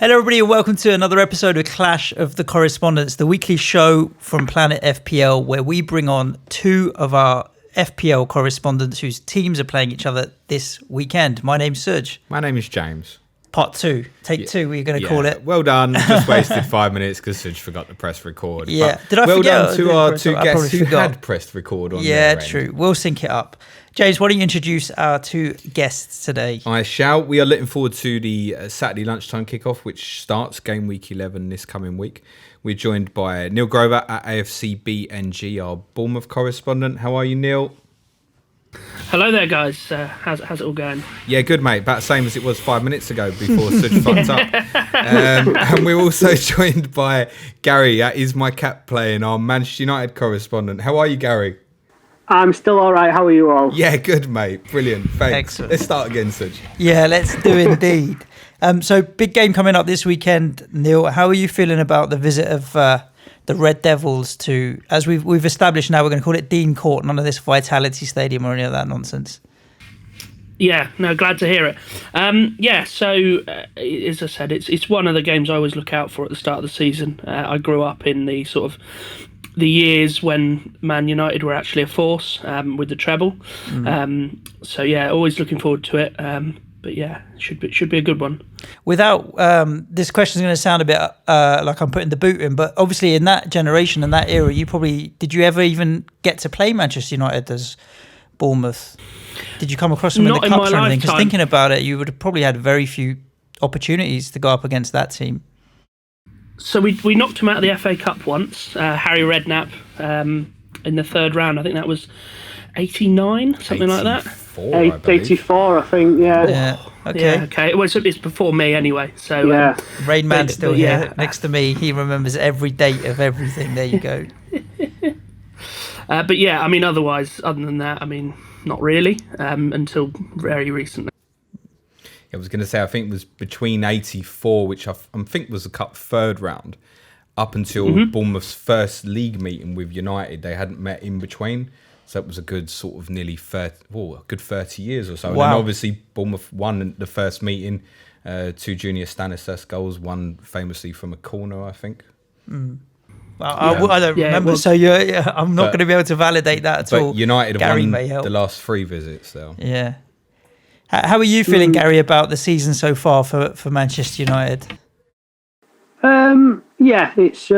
Hello everybody and welcome to another episode of Clash of the Correspondents, the weekly show from Planet FPL where we bring on two of our FPL correspondents whose teams are playing each other this weekend. My name's Serge. My name is James. Part two, take two, we're going to call it. Well done. Just wasted 5 minutes because Serge forgot to press record. Yeah. But Did I well forget? done to our two guests who forgot. had pressed record on Yeah, their true. end. We'll sync it up. James, why don't you introduce our two guests today? I shall. We are looking forward to the Saturday lunchtime kickoff, which starts Gameweek 11 this coming week. We're joined by Neil Grover at AFC BNG, our Bournemouth correspondent. How are you, Neil? Hello there, guys. How's it all going? Yeah, good, mate. About the same as it was 5 minutes ago before Serge fucked up. And we're also joined by Gary. That is my cap playing, our Manchester United correspondent. How are you, Gary? I'm still all right. How are you all? Yeah, good, mate. Brilliant. Thanks. Excellent. Let's start again, Serge. Yeah, let's do indeed. So big game coming up this weekend, Neil. How are you feeling about the visit of the Red Devils to, as we've established now, we're going to call it Dean Court, none of this Vitality Stadium or any of that nonsense. Yeah, no, glad to hear it. So as I said, it's one of the games I always look out for at the start of the season. I grew up in the sort of the years when Man United were actually a force with the treble. So yeah, always looking forward to it. But yeah, should be a good one. Without this question is going to sound a bit like I'm putting the boot in, but obviously in that generation and that era, did you ever even get to play Manchester United as Bournemouth? Did you come across them in the cups or anything? Because thinking about it, you would have probably had very few opportunities to go up against that team. So we knocked him out of the FA Cup once, Harry Redknapp, in the third round. I think that was 89, something like that. 84, I think, yeah. Yeah, okay. Yeah, okay. Well, it's before me anyway. So Yeah. Rain Man's still yeah. here next to me. He remembers every date of everything. There you go. But yeah, I mean, other than that, I mean, not really until very recently. I was going to say, I think it was between 84, which I think was the Cup third round, up until Bournemouth's first league meeting with United. They hadn't met in between. So it was a good sort of nearly 30 years or so. Wow. And then obviously Bournemouth won the first meeting, 2 Junior Stanislas goals, one famously from a corner, I think. I don't remember, so I'm not going to be able to validate that at all. But United Gary won may help. the last 3 visits, though. Yeah. How are you feeling, Gary, about the season so far for Manchester United? Yeah, it's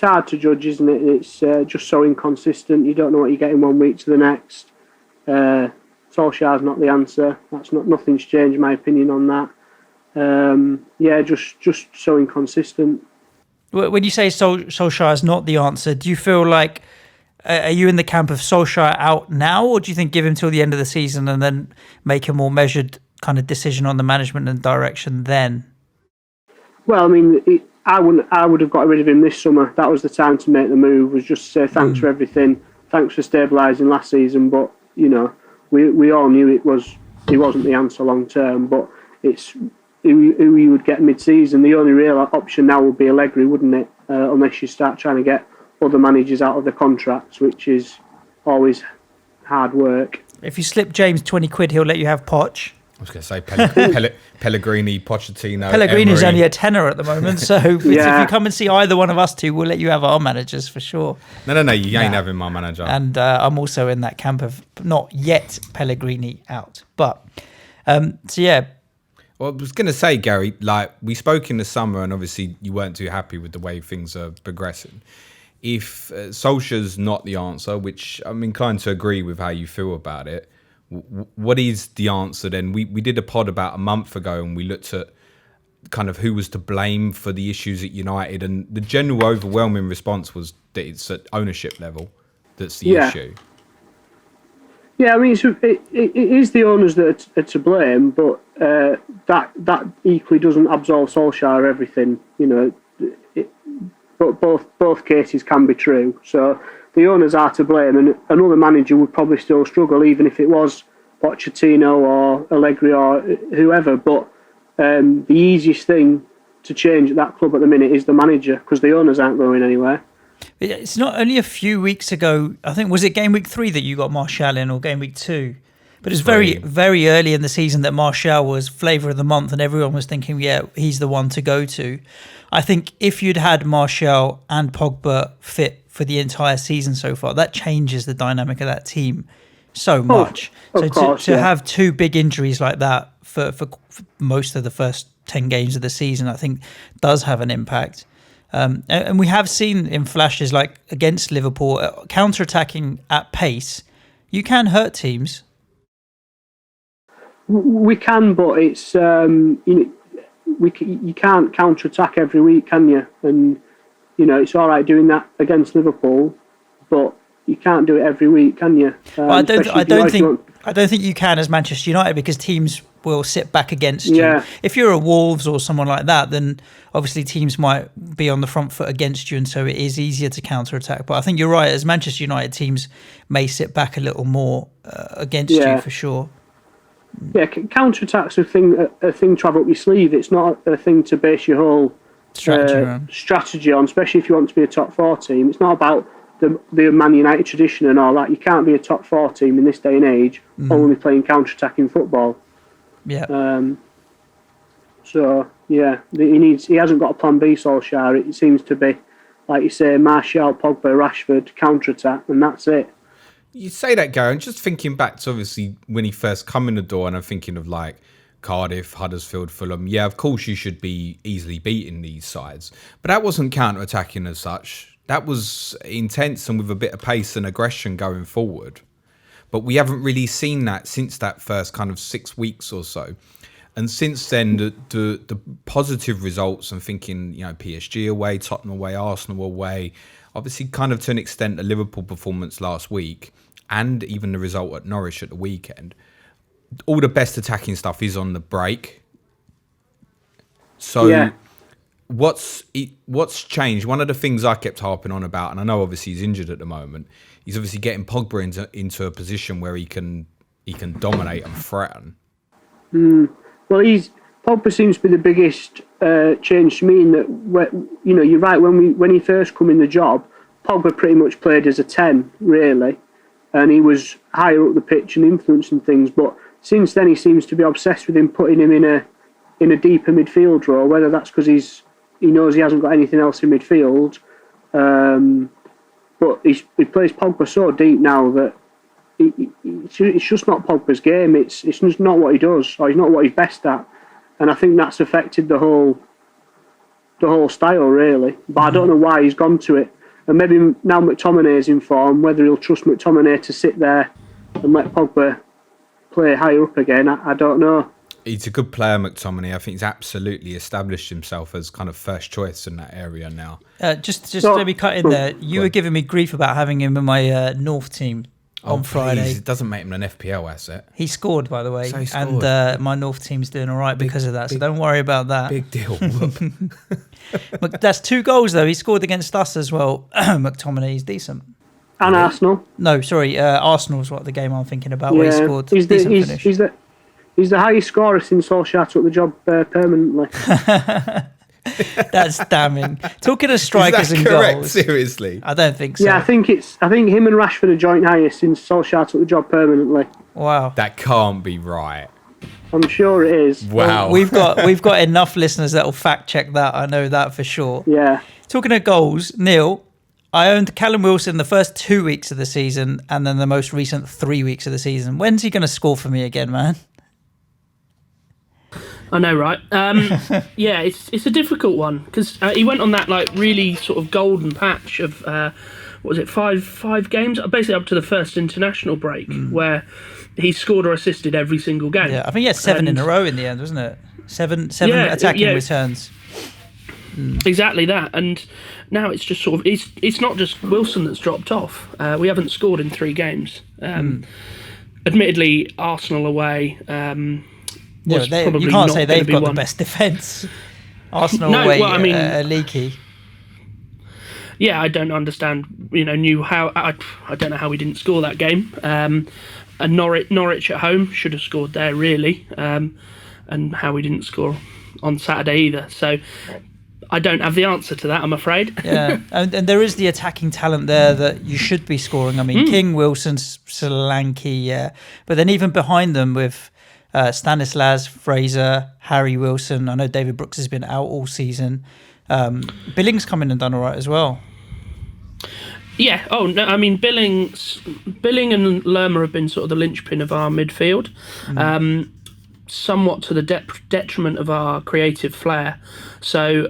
hard to judge, isn't it? It's just so inconsistent. You don't know what you're getting one week to the next. Solskjaer's not the answer. Nothing's changed, in my opinion, on that. Just so inconsistent. When you say Solskjaer's not the answer, do you feel like, are you in the camp of Solskjaer out now, or do you think give him till the end of the season and then make a more measured kind of decision on the management and direction then? Well, I mean, I would have got rid of him this summer. That was the time to make the move. Was just to say thanks for everything, thanks for stabilising last season. But you know, we all knew he wasn't the answer long term. But it's who you would get mid-season. The only real option now would be Allegri, wouldn't it? Unless you start trying to get other managers out of the contracts, which is always hard work. If you slip James 20 quid, he'll let you have Poch. I was going to say Pellegrini, Pochettino. Pellegrini's Emery. only a tenner at the moment, so if you come and see either one of us two, we'll let you have our managers for sure. No, you ain't having my manager. And I'm also in that camp of not yet Pellegrini out. But, so yeah. Well, I was going to say, Gary, like we spoke in the summer and obviously you weren't too happy with the way things are progressing. If Solskjaer's not the answer, which I'm inclined to agree with how you feel about it, what is the answer then? We did a pod about a month ago and we looked at kind of who was to blame for the issues at United, and the general overwhelming response was that it's at ownership level that's the issue. Yeah, I mean, it is the owners that are to blame, but that equally doesn't absolve Solskjaer of everything. You know, but both cases can be true. So the owners are to blame, and another manager would probably still struggle, even if it was Pochettino or Allegri or whoever. But the easiest thing to change at that club at the minute is the manager, because the owners aren't going anywhere. It's not only a few weeks ago, I think, was it Gameweek 3 that you got Martial in, or Gameweek 2? But it's very, very early in the season that Martial was flavour of the month and everyone was thinking, yeah, he's the one to go to. I think if you'd had Martial and Pogba fit for the entire season so far, that changes the dynamic of that team so much. To have two big injuries like that for most of the first 10 games of the season, I think does have an impact. And we have seen in flashes, like against Liverpool, counter-attacking at pace, you can hurt teams. We can, but it's you can't counter-attack every week, can you? And it's all right doing that against Liverpool, but you can't do it every week, can you? Well, I don't think you can as Manchester United, because teams will sit back against you. If you're a Wolves or someone like that, then obviously teams might be on the front foot against you, and so it is easier to counter-attack. But I think you're right, as Manchester United, teams may sit back a little more against you for sure. Yeah, counter-attack's a thing to have up your sleeve. It's not a thing to base your whole strategy on, especially if you want to be a top 4 team. It's not about the Man United tradition and all that. You can't be a top 4 team in this day and age only playing counter-attacking football. Yeah. So he hasn't got a plan B, Solskjaer. It seems to be, like you say, Martial, Pogba, Rashford, counter-attack, and that's it. You say that, Gary, and just thinking back to obviously when he first come in the door, and I'm thinking of like Cardiff, Huddersfield, Fulham. Yeah, of course you should be easily beating these sides, but that wasn't counter-attacking as such. That was intense and with a bit of pace and aggression going forward. But we haven't really seen that since that first kind of 6 weeks or so. And since then, the positive results, and thinking, PSG away, Tottenham away, Arsenal away, obviously kind of to an extent the Liverpool performance last week, and even the result at Norwich at the weekend, all the best attacking stuff is on the break. So what's changed? One of the things I kept harping on about, and I know obviously he's injured at the moment, he's obviously getting Pogba into a position where he can dominate and threaten. Well, Pogba seems to be the biggest change to me in that, you're right, when he first come in the job, Pogba pretty much played as a 10, really, and he was higher up the pitch and influencing things, but since then he seems to be obsessed with him, putting him in a deeper midfield role, whether that's because he knows he hasn't got anything else in midfield, but he plays Pogba so deep now that it's just not Pogba's game. It's just not what he does, or he's not what he's best at, and I think that's affected the whole style, really. But I don't know why he's gone to it, and maybe now McTominay's in form, whether he'll trust McTominay to sit there and let Pogba play higher up again, I don't know. He's a good player, McTominay. I think he's absolutely established himself as kind of first choice in that area now. Just let me cut in there. You were giving me grief about having him in my North team on Friday. Please, it doesn't make him an FPL asset. He scored, by the way, So he scored. And my North team's doing all right because of that, so don't worry about that. Big deal. That's 2 goals, though. He scored against us as well. McTominay, he's decent. And Arsenal. No, sorry, Arsenal's what the game I'm thinking about, where he scored. He's the highest scorer since Solskjaer took the job permanently. That's damning. Talking of strikers and correct? goals, Seriously, I don't think so. Yeah, I think him and Rashford are joint highest since Solskjaer took the job permanently. Wow, that can't be right. I'm sure it is. Wow, well, we've got enough listeners that will fact check that. I know that for sure. Yeah. Talking of goals, Neil, I owned Callum Wilson the first 2 weeks of the season, and then the most recent 3 weeks of the season. When's he going to score for me again, man? I know, right? Yeah, it's a difficult one because he went on that like really sort of golden patch of what was it, five games, basically up to the first international break, where he scored or assisted every single game. Yeah, I think he had 7 in a row in the end, wasn't it? Seven attacking returns. Exactly that, and now it's just sort of it's not just Wilson that's dropped off. We haven't scored in 3 games. Admittedly, Arsenal away. You can't say they've got the best defence. Arsenal away are leaky. Yeah, I don't understand. I don't know how we didn't score that game. And Norwich at home should have scored there, really. And how we didn't score on Saturday either. So I don't have the answer to that, I'm afraid. Yeah, and there is the attacking talent there that you should be scoring. I mean, King, Wilson, Solanke, yeah. But then even behind them with Stanislas, Fraser, Harry Wilson. I know David Brooks has been out all season. Billings come in and done all right as well. Yeah. Oh no. I mean, Billing and Lerma have been sort of the linchpin of our midfield, somewhat to the detriment of our creative flair. So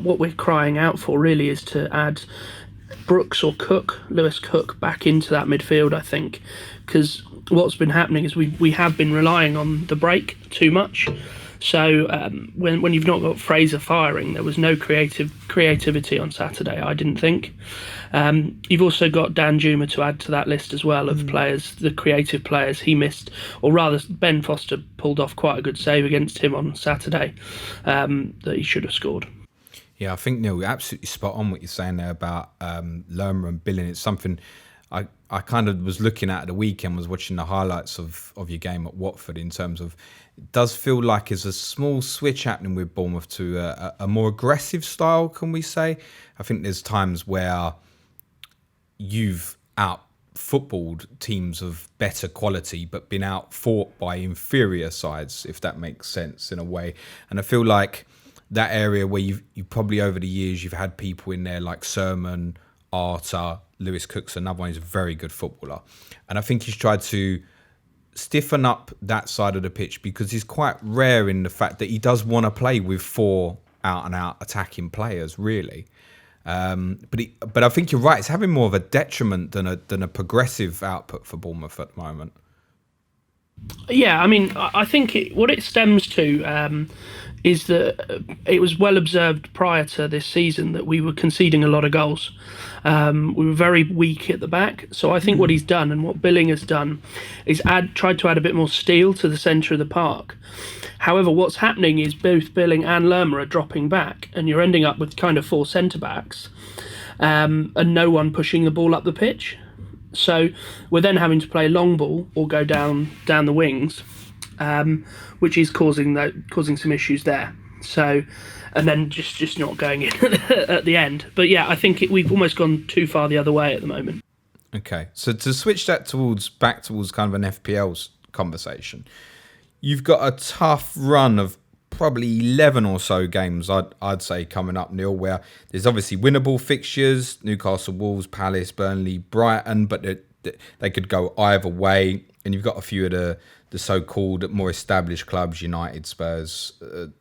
what we're crying out for really is to add Brooks or Lewis Cook back into that midfield. I think because what's been happening is we have been relying on the break too much. So when you've not got Fraser firing, there was no creativity on Saturday, I didn't think. You've also got Dan Juma to add to that list as well of players, the creative players he missed, or rather Ben Foster pulled off quite a good save against him on Saturday that he should have scored. Yeah, I think, Neil, you're absolutely spot on what you're saying there about Lerma and Billing. It's something I kind of was looking at the weekend, was watching the highlights of your game at Watford in terms of, it does feel like there's a small switch happening with Bournemouth to a more aggressive style, can we say? I think there's times where you've out-footballed teams of better quality but been out-fought by inferior sides, if that makes sense in a way. And I feel like that area where you've probably over the years you've had people in there like Sermon, Arter, Lewis Cook's another one. He's a very good footballer. And I think he's tried to stiffen up that side of the pitch because he's quite rare in the fact that he does want to play with 4 out-and-out attacking players, really. But I think you're right. It's having more of a detriment than a progressive output for Bournemouth at the moment. Yeah, I mean, I think what it stems to is that it was well observed prior to this season that we were conceding a lot of goals. We were very weak at the back. So I think what he's done and what Billing has done is tried to add a bit more steel to the centre of the park. However, what's happening is both Billing and Lerma are dropping back, and you're ending up with kind of 4 centre-backs and no one pushing the ball up the pitch. So we're then having to play long ball or go down the wings, which is causing some issues there. So, and then just not going in at the end. But yeah, I think we've almost gone too far the other way at the moment. Okay, so to switch that back towards kind of an FPL conversation, you've got a tough run of probably 11 or so games, I'd say, coming up, Neil, where there's obviously winnable fixtures, Newcastle, Wolves, Palace, Burnley, Brighton, but they could go either way. And you've got a few of the so-called more established clubs, United, Spurs,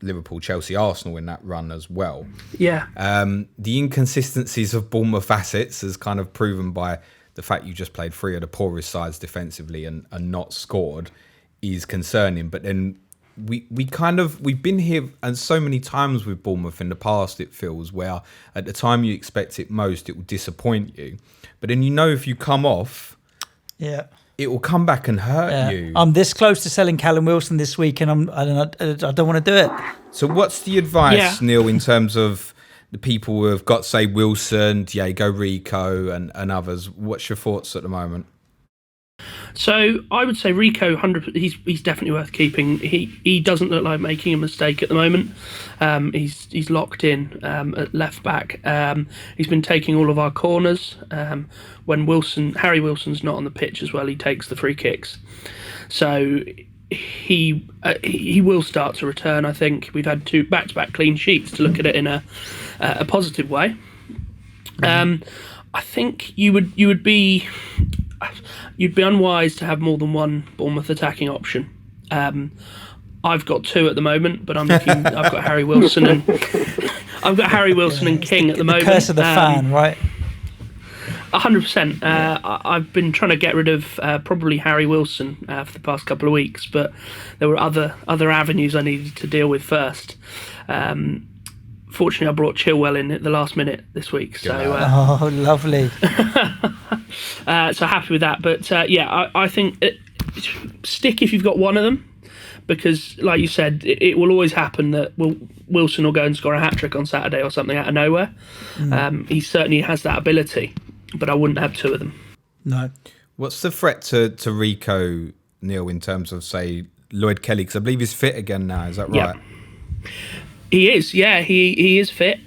Liverpool, Chelsea, Arsenal in that run as well. Yeah. The inconsistencies of Bournemouth assets is kind of proven by the fact you just played 3 of the poorest sides defensively and not scored is concerning. But then we've been here and so many times with Bournemouth in the past, it feels, where at the time you expect it most, it will disappoint you. But then if you come off, it will come back and hurt you. I'm this close to selling Callum Wilson this week, and I don't want to do it. So what's the advice, Neil, in terms of the people who have got, say, Wilson, Diego Rico and others? What's your thoughts at the moment? So I would say Rico, 100%. He's definitely worth keeping. He doesn't look like making a mistake at the moment. He's locked in at left back. He's been taking all of our corners. When Harry Wilson's not on the pitch as well, he takes the free kicks. So he will start to return. I think we've had 2 back-to-back clean sheets to look at it in a positive way. I think you'd be unwise to have more than one Bournemouth attacking option. I've got 2 at the moment, but I've got Harry Wilson and King at the moment. The curse of the fan, right? 100%. I've been trying to get rid of probably Harry Wilson for the past couple of weeks, but there were other avenues I needed to deal with first. Fortunately, I brought Chilwell in at the last minute this week. So, lovely. So happy with that. But I think stick if you've got one of them, because like you said, it will always happen that Wilson will go and score a hat-trick on Saturday or something out of nowhere. He certainly has that ability, but I wouldn't have 2 of them. No. What's the threat to Rico, Neil, in terms of, say, Lloyd Kelly? Because I believe he's fit again now. Is that right? He is, yeah. He is fit.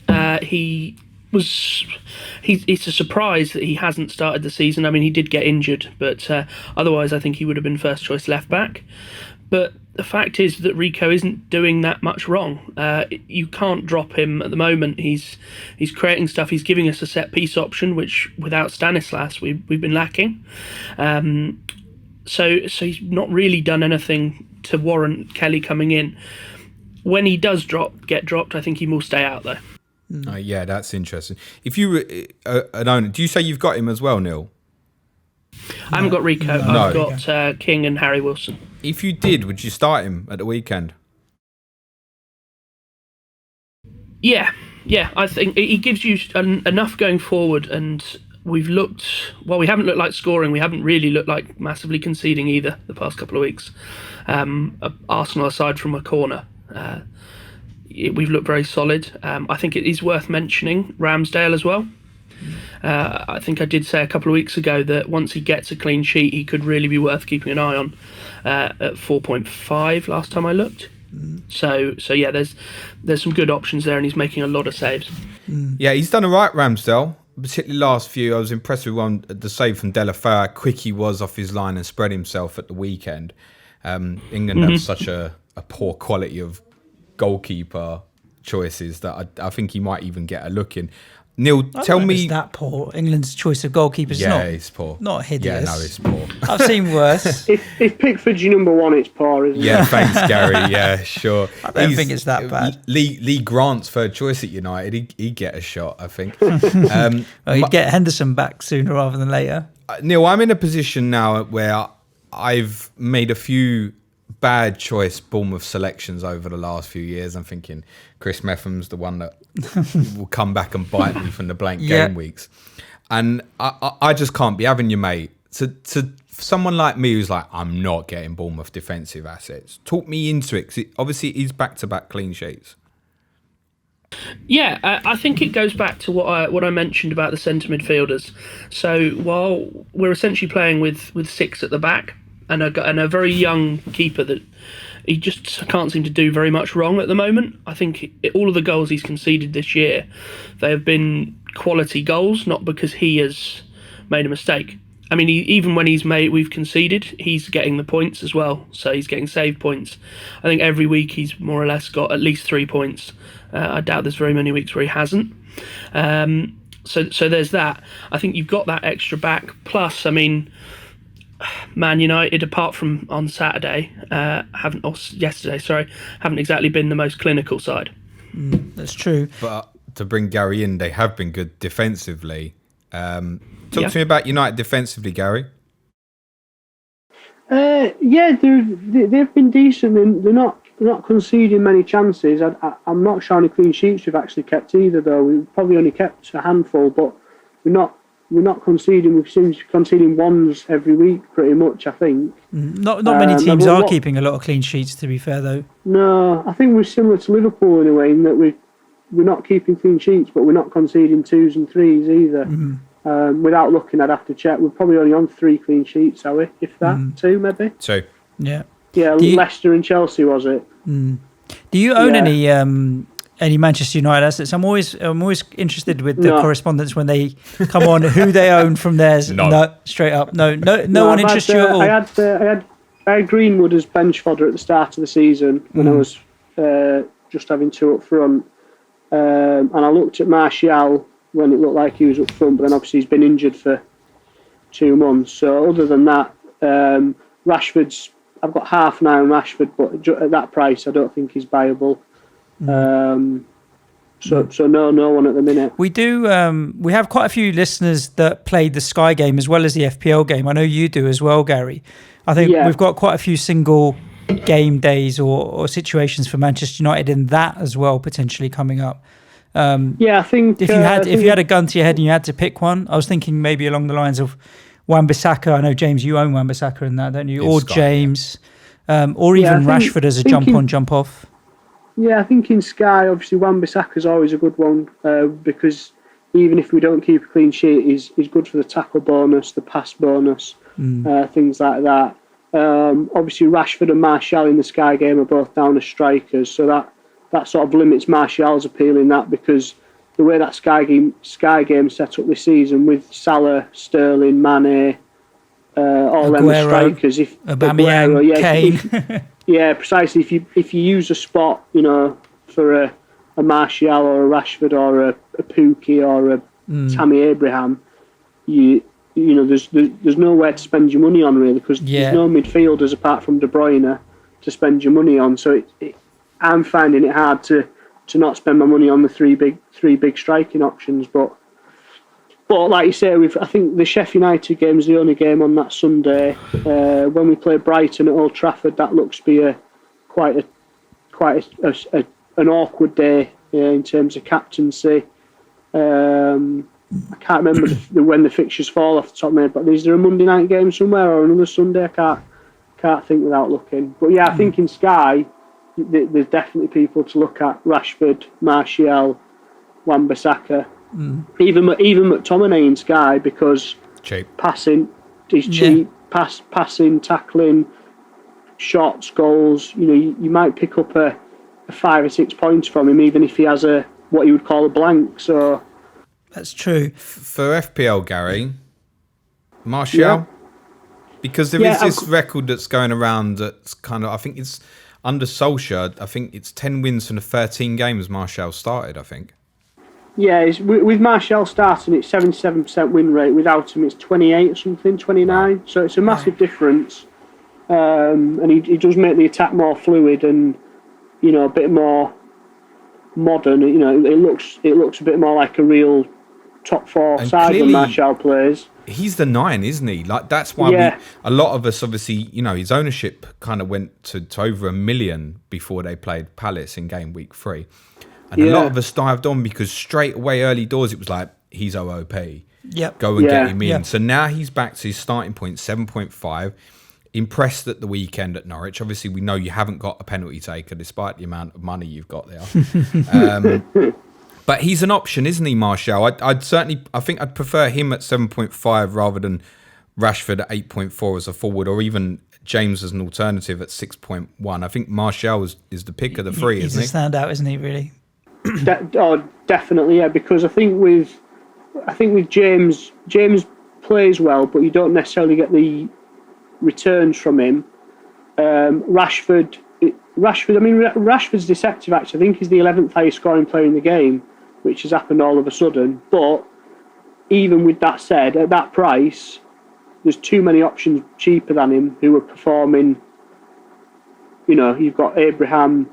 It's a surprise that he hasn't started the season. I mean, he did get injured, but otherwise, I think he would have been first choice left back. But the fact is that Rico isn't doing that much wrong. You can't drop him at the moment. He's creating stuff. He's giving us a set piece option, which without Stanislas we've been lacking. So he's not really done anything to warrant Kelly coming in. When he does get dropped, I think he will stay out though. Yeah, that's interesting. If you were an owner, do you say you've got him as well, Neil? I haven't got Rico. No. I've got King and Harry Wilson. If you did, would you start him at the weekend? Yeah. I think he gives you enough going forward, and we haven't looked like scoring. We haven't really looked like massively conceding either the past couple of weeks. Arsenal aside from a corner. We've looked very solid. I think it is worth mentioning Ramsdale as well. I think I did say a couple of weeks ago that once he gets a clean sheet, he could really be worth keeping an eye on. At 4.5 last time I looked. So yeah, there's some good options there, and he's making a lot of saves. Yeah, he's done all right, Ramsdale. Particularly last few, I was impressed with the save from Delafeu, how quick he was off his line and spread himself at the weekend. England have such a poor quality of goalkeeper choices that I think he might even get a look in. Neil, tell me... It's that poor. England's choice of goalkeepers it's poor. Not hideous. Yeah, no, it's poor. I've seen worse. If Pickford's your number one, it's poor, isn't it? Yeah, thanks, Gary. Yeah, sure. I don't think it's that bad. Lee Grant's third choice at United. He'd get a shot, I think. Well, he'd get Henderson back sooner rather than later. Neil, I'm in a position now where I've made a few bad choice Bournemouth selections over the last few years. I'm thinking Chris Metham's the one that will come back and bite me from the blank game weeks. And I just can't be having you, mate. To someone like me who's like, I'm not getting Bournemouth defensive assets. Talk me into it, because obviously it is back-to-back clean sheets. Yeah, I think it goes back to what I mentioned about the centre midfielders. So while we're essentially playing with six at the back and a very young keeper that he just can't seem to do very much wrong at the moment. I think all of the goals he's conceded this year, they have been quality goals, not because he has made a mistake. I mean, even when we've conceded, he's getting the points as well. So he's getting save points. I think every week he's more or less got at least 3 points. I doubt there's very many weeks where he hasn't. So there's that. I think you've got that extra back. Plus, I mean, Man United, apart from on Saturday, haven't exactly been the most clinical side. That's true. But to bring Gary in, they have been good defensively. Talk to me about United defensively, Gary. They've been decent. And they're not conceding many chances. I'm not sure how many clean sheets we've actually kept either, though. We've probably only kept a handful, but we're not conceding. We've seemed to be conceding ones every week, pretty much, I think. Not many teams are keeping a lot of clean sheets, to be fair, though. No, I think we're similar to Liverpool in a way, in that we're not keeping clean sheets, but we're not conceding 2s and 3s either. Without looking, I'd have to check. We're probably only on 3 clean sheets, are we? If that, 2 maybe? 2. Yeah. Yeah, Leicester and Chelsea, was it? Do you own any Manchester United assets? I'm always interested with the correspondents when they come on who they own from theirs. No, straight up. No one interests you at all. I had Greenwood as bench fodder at the start of the season when I was just having 2 up front, and I looked at Martial when it looked like he was up front, but then obviously he's been injured for 2 months. So other than that, Rashford's. I've got half an eye on Rashford, but at that price, I don't think he's viable. So no one at the minute. We do. We have quite a few listeners that played the Sky game as well as the FPL game. I know you do as well, Gary. I think we've got quite a few single game days or situations for Manchester United in that as well, potentially coming up. I think if you had a gun to your head and you had to pick one, I was thinking maybe along the lines of Wan-Bissaka. I know, James, you own Wan-Bissaka in that, don't you? Or Sky, James, or even Rashford as a jump on, jump off. Yeah, I think in Sky, obviously Wan-Bissaka is always a good one because even if we don't keep a clean sheet, he's good for the tackle bonus, the pass bonus, things like that. Obviously Rashford and Martial in the Sky game are both down as strikers, so that sort of limits Martial's appeal in that, because the way that Sky game set up this season with Salah, Sterling, Mane, all them as strikers, Aubameyang, Kane. Yeah, precisely. If you use a spot, for a Martial or a Rashford or a Pookie or a Tammy Abraham, there's nowhere to spend your money on, really, because there's no midfielders apart from De Bruyne to spend your money on. So I'm finding it hard to not spend my money on the three big striking options. But like you say, I think the Sheffield United game is the only game on that Sunday. When we play Brighton at Old Trafford, that looks to be quite an awkward day in terms of captaincy. I can't remember when the fixtures fall off the top of my head, but is there a Monday night game somewhere or another Sunday? I can't think without looking. But yeah, I think in Sky, there's definitely people to look at: Rashford, Martial, Wan-Bissaka, even McTominay in Sky, because cheap passing is cheap. Passing, tackling, shots, goals. You might pick up a 5 or 6 points from him, even if he has what you would call a blank. So that's true for FPL, Gary. Martial, because there is this record that's going around that's kind of, I think it's under Solskjaer, I think it's 10 wins from the 13 games Martial started, I think. Yeah, with Martial starting, it's 77% win rate. Without him, it's 28 or something, 29. So it's a massive difference. And he does make the attack more fluid and, a bit more modern. It looks a bit more like a real top four side when Martial plays. He's the 9, isn't he? Like, that's why a lot of us, obviously, his ownership kind of went to over 1 million before they played Palace in game week 3. And a lot of us dived on because straight away, early doors, it was like, he's OOP. Yep. Go and get him in. Yep. So now he's back to his starting point, 7.5. Impressed at the weekend at Norwich. Obviously, we know you haven't got a penalty taker despite the amount of money you've got there. But he's an option, isn't he, Martial? I think I'd prefer him at 7.5 rather than Rashford at 8.4 as a forward, or even James as an alternative at 6.1. I think Martial is the pick of the three, isn't he? He's a standout, isn't he, really? Definitely, yeah, because I think with James plays well, but you don't necessarily get the returns from him. Rashford's deceptive, actually. I think he's the 11th highest scoring player in the game, which has happened all of a sudden. But even with that said, at that price, there's too many options cheaper than him who are performing. You've got Abraham,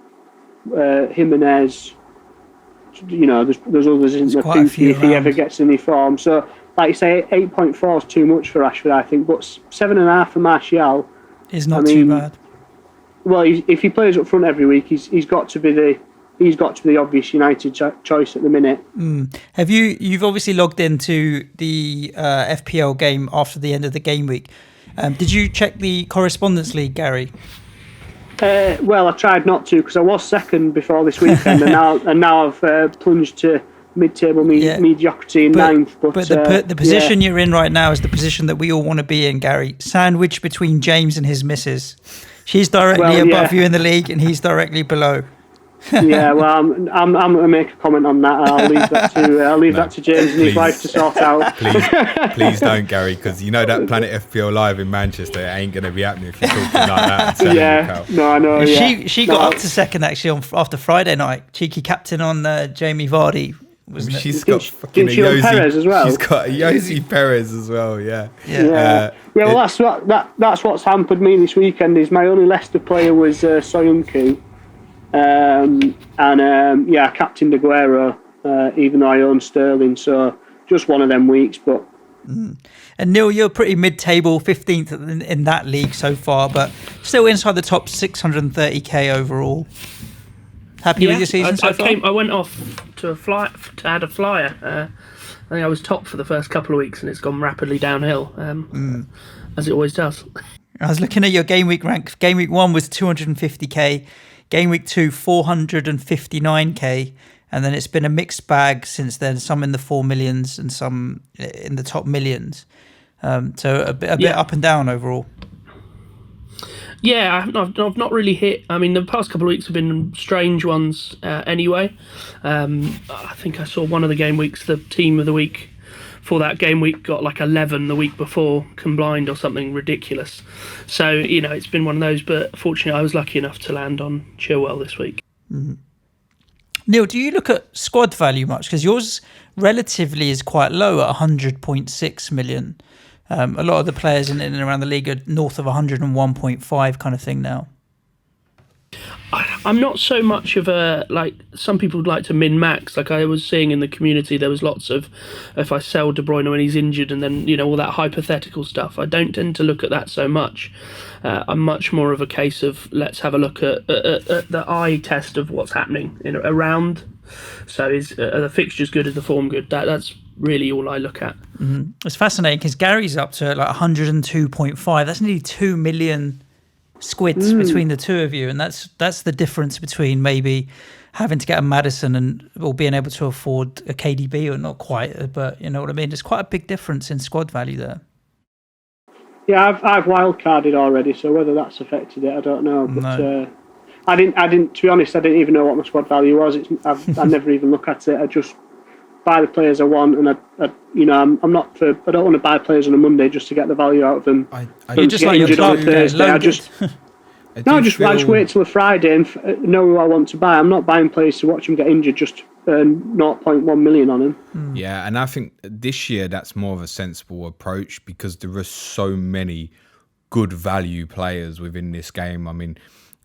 Jimenez. There's others in the Pookie if he ever gets any form. So, like you say, 8.4 is too much for Rashford, I think. But 7.5 for Martial is not too bad. Well, if he plays up front every week, he's got to be the obvious United choice at the minute. Have you've obviously logged into the FPL game after the end of the game week? Did you check the Correspondents League, Gary? Well, I tried not to because I was second before this weekend, and now I've plunged to mid-table mediocrity in ninth. But the position you're in right now is the position that we all want to be in, Gary. Sandwiched between James and his missus. She's directly above you in the league, and he's directly below. Yeah, well, I'm going to make a comment on that. I'll leave that to James and his wife to sort out. Please don't, Gary, because that Planet FPL Live in Manchester, it ain't going to be happening if you're talking like that. No, I know. She got up to second actually after Friday night. Cheeky captain on Jamie Vardy. She's got fucking Perez as well. She's got a Yossi Perez as well. Yeah. Well, that's what's hampered me this weekend. Is my only Leicester player was Soyuncu. I captained Aguero, even though I own Sterling, so just one of them weeks. But and Neil, you're pretty mid-table, 15th in that league so far, but still inside the top 630k overall. Happy with your season so far? I went off to add a flyer. I think I was top for the first couple of weeks, and it's gone rapidly downhill, as it always does. I was looking at your game week rank. Game week 1 was 250k. Game week 2, 459k, and then it's been a mixed bag since then. Some in the 4 millions and some in the top millions. So a bit up and down overall. Yeah, I've not really hit. I mean, the past couple of weeks have been strange ones anyway. I think I saw one of the game weeks, the team of the week for that game week got like 11 the week before combined or something ridiculous. So, it's been one of those, but fortunately I was lucky enough to land on Chilwell this week. Mm-hmm. Neil, do you look at squad value much? Because yours relatively is quite low at 100.6 million. A lot of the players in and around the league are north of 101.5 kind of thing now. I'm not so much of a, some people would like to min-max. Like I was seeing in the community, there was lots of, if I sell De Bruyne when he's injured and then, all that hypothetical stuff. I don't tend to look at that so much. I'm much more of a case of let's have a look at the eye test of what's happening around. So are the fixtures good? Is the form good? That's really all I look at. Mm-hmm. It's fascinating because Gary's up to 102.5. That's nearly 2 million squids between the two of you, and that's the difference between maybe having to get a Maddison or being able to afford a KDB, or not quite, but you know what I mean. There's quite a big difference in squad value there. Yeah, I've wildcarded already, so whether that's affected it, I don't know. But no. I didn't. To be honest, I didn't even know what my squad value was. I never even look at it. I just buy the players I want, and I'm not for. I don't want to buy players on a Monday just to get the value out of them. I just like your on a Thursday. I just wait till a Friday and know who I want to buy. I'm not buying players to watch them get injured. Just earn 0.1 million on them. Yeah, and I think this year that's more of a sensible approach because there are so many good value players within this game. I mean,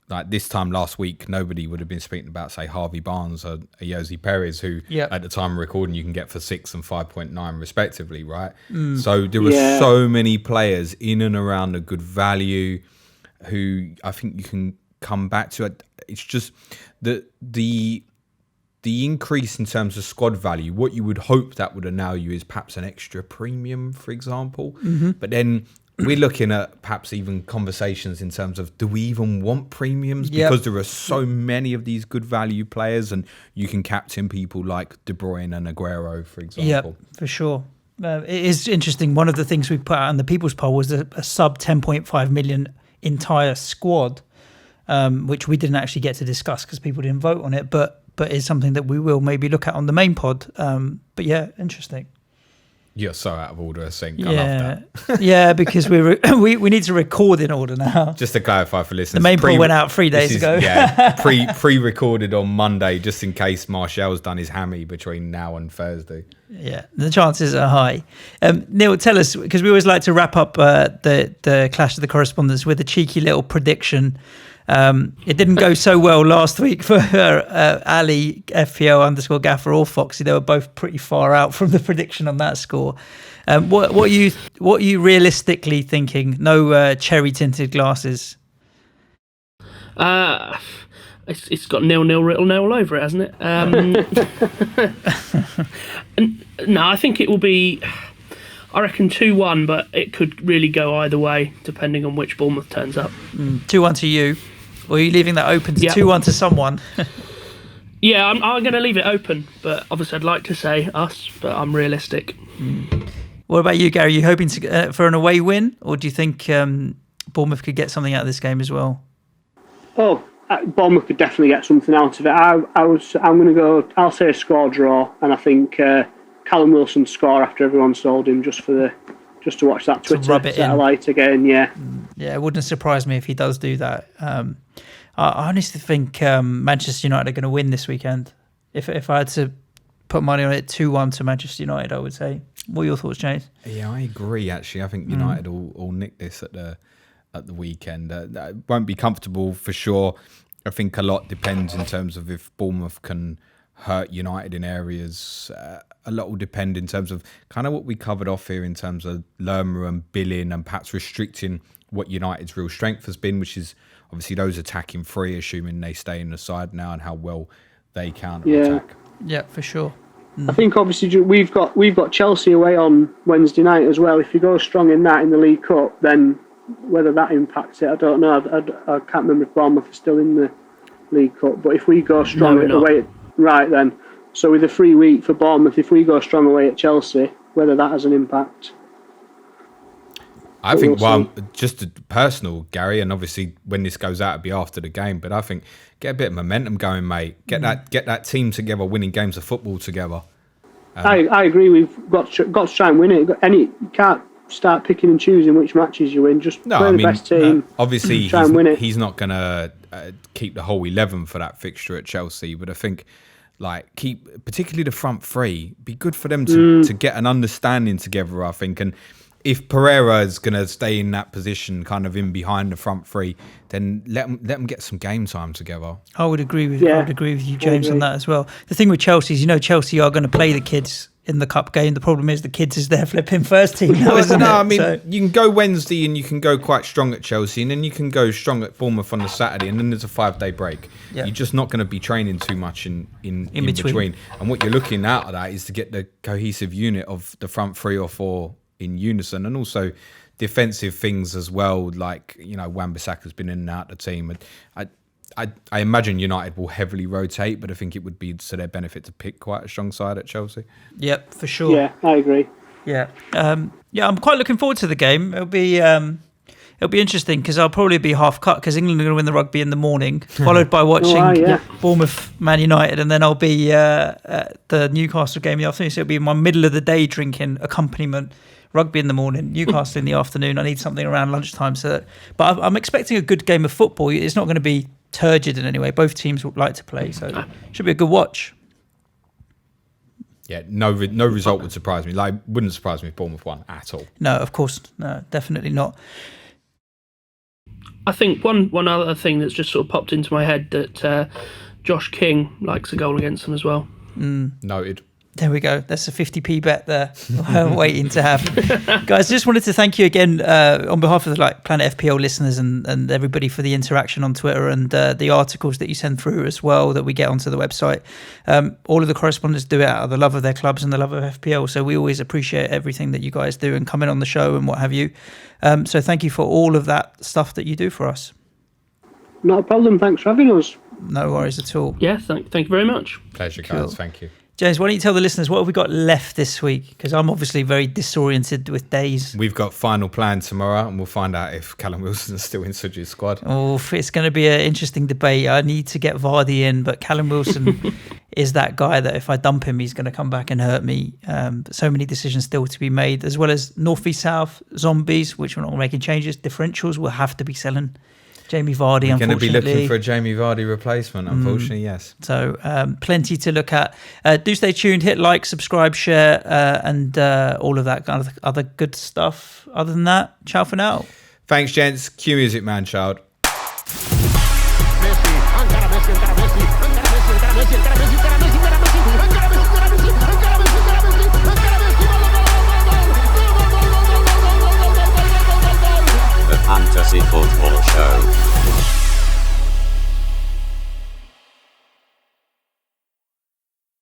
like this time last week, nobody would have been speaking about, say, Harvey Barnes or Yosi Perez, who at the time of recording you can get for 6 and 5.9 respectively, right? So there were so many players in and around a good value who I think you can come back to. It's just the increase in terms of squad value. What you would hope that would allow you is perhaps an extra premium, for example. But then we're looking at perhaps even conversations in terms of, do we even want premiums? Because there are so many of these good value players, and you can captain people like De Bruyne and Aguero, for example. Yeah, for sure. It is interesting. One of the things we put out on the People's Poll was a sub 10.5 million entire squad, which we didn't actually get to discuss because people didn't vote on it, but is something that we will maybe look at on the main pod. But yeah, interesting. You're so out of order, I think. I love that. Yeah, because we need to record in order now. Just to clarify for listeners, the main poll went out 3 days ago. Yeah, pre-recorded on Monday, just in case Martial's done his hammy between now and Thursday. Yeah, the chances are high. Neil, tell us, because we always like to wrap up the Clash of the Correspondents with a cheeky little prediction. It didn't go so well last week for Ali, FPL_Gaffer, or Foxy. They were both pretty far out from the prediction on that score. What are you realistically thinking? No cherry tinted glasses. It's got 0-0 written all over it, hasn't it? No, I think it will be. I reckon 2-1, but it could really go either way depending on which Bournemouth turns up. 2-1 to you. Or are you leaving that open to 2-1 to someone? Yeah, I'm going to leave it open, but obviously I'd like to say us, but I'm realistic. What about you, Gary? Are you hoping for an away win, or do you think Bournemouth could get something out of this game as well? Oh, Bournemouth could definitely get something out of it. I'm going to go. I'll say a score draw, and I think Callum Wilson score after everyone sold him just to watch that Twitter satellite again. Yeah, it wouldn't surprise me if he does do that. I honestly think Manchester United are going to win this weekend. If I had to put money on it, 2-1 to Manchester United, I would say. What are your thoughts, James? Yeah, I agree. Actually, I think United will nick this at the weekend. That won't be comfortable for sure. I think a lot depends in terms of if Bournemouth can hurt United in areas. A lot will depend in terms of kind of what we covered off here in terms of Lerma and Billing and perhaps restricting what United's real strength has been, which is obviously those attacking three, assuming they stay in the side now, and how well they counter-attack. Yeah, for sure. I think obviously we've got Chelsea away on Wednesday night as well. If you go strong in that in the League Cup, then whether that impacts it, I don't know. I can't remember if Bournemouth is still in the League Cup, but if we go strong away, right then. So with a free week for Bournemouth, if we go strong away at Chelsea, whether that has an impact. I think, well, just a personal, Gary, and obviously when this goes out, it'll be after the game. But I think get a bit of momentum going, mate. Get that team together, winning games of football together. I agree. We've got to try and win it. You can't start picking and choosing which matches you win. Just play the best team. Obviously, try and win it. He's not going to keep the whole 11 for that fixture at Chelsea, but I think keep particularly the front three. Be good for them to get an understanding together, I think. And if Pereira is going to stay in that position, kind of in behind the front three, then let them get some game time together. I would agree with you, James, on that as well. The thing with Chelsea is, Chelsea are going to play the kids in the cup game. The problem is the kids is their flipping first team now, isn't it? I mean, you can go Wednesday and you can go quite strong at Chelsea, and then you can go strong at Bournemouth on the Saturday, and then there's a 5-day break. Yeah. You're just not going to be training too much in between. And what you're looking out of that is to get the cohesive unit of the front 3 or 4 in unison, and also defensive things as well, like Wan-Bissaka's been in and out of the team. I imagine United will heavily rotate, but I think it would be to their benefit to pick quite a strong side at Chelsea. Yep, for sure. Yeah, I agree. Yeah, I'm quite looking forward to the game. It'll be interesting because I'll probably be half cut because England are going to win the rugby in the morning, followed by watching Bournemouth Man United, and then I'll be at the Newcastle game in the afternoon. So it'll be my middle of the day drinking accompaniment. Rugby in the morning, Newcastle in the afternoon. I need something around lunchtime. But I'm expecting a good game of football. It's not going to be turgid in any way. Both teams would like to play, so it should be a good watch. Yeah, no result would surprise me. Wouldn't surprise me if Bournemouth won at all. No, of course, no, definitely not. I think one other thing that's just sort of popped into my head that Josh King likes a goal against them as well. Noted. There we go. That's a 50p bet there. Waiting to have. Guys, just wanted to thank you again on behalf of the Planet FPL listeners and everybody for the interaction on Twitter and the articles that you send through as well that we get onto the website. All of the correspondents do it out of the love of their clubs and the love of FPL. So we always appreciate everything that you guys do and coming on the show and what have you. So thank you for all of that stuff that you do for us. Not a problem. Thanks for having us. No worries at all. Yeah, thank you very much. Pleasure, guys. Thank you. James, why don't you tell the listeners what have we got left this week? Because I'm obviously very disoriented with days. We've got final plan tomorrow, and we'll find out if Callum Wilson's still in Suji's squad. Oh, it's going to be an interesting debate. I need to get Vardy in, but Callum Wilson is that guy that if I dump him, he's going to come back and hurt me. So many decisions still to be made, as well as North v South, zombies, which we're not making changes. Differentials will have to be selling. Jamie Vardy, We're going to be unfortunately. looking for a Jamie Vardy replacement, unfortunately, yes. So plenty to look at. Do stay tuned, hit like, subscribe, share, and all of that kind of other good stuff. Other than that, ciao for now. Thanks, gents. Cue music, man, child.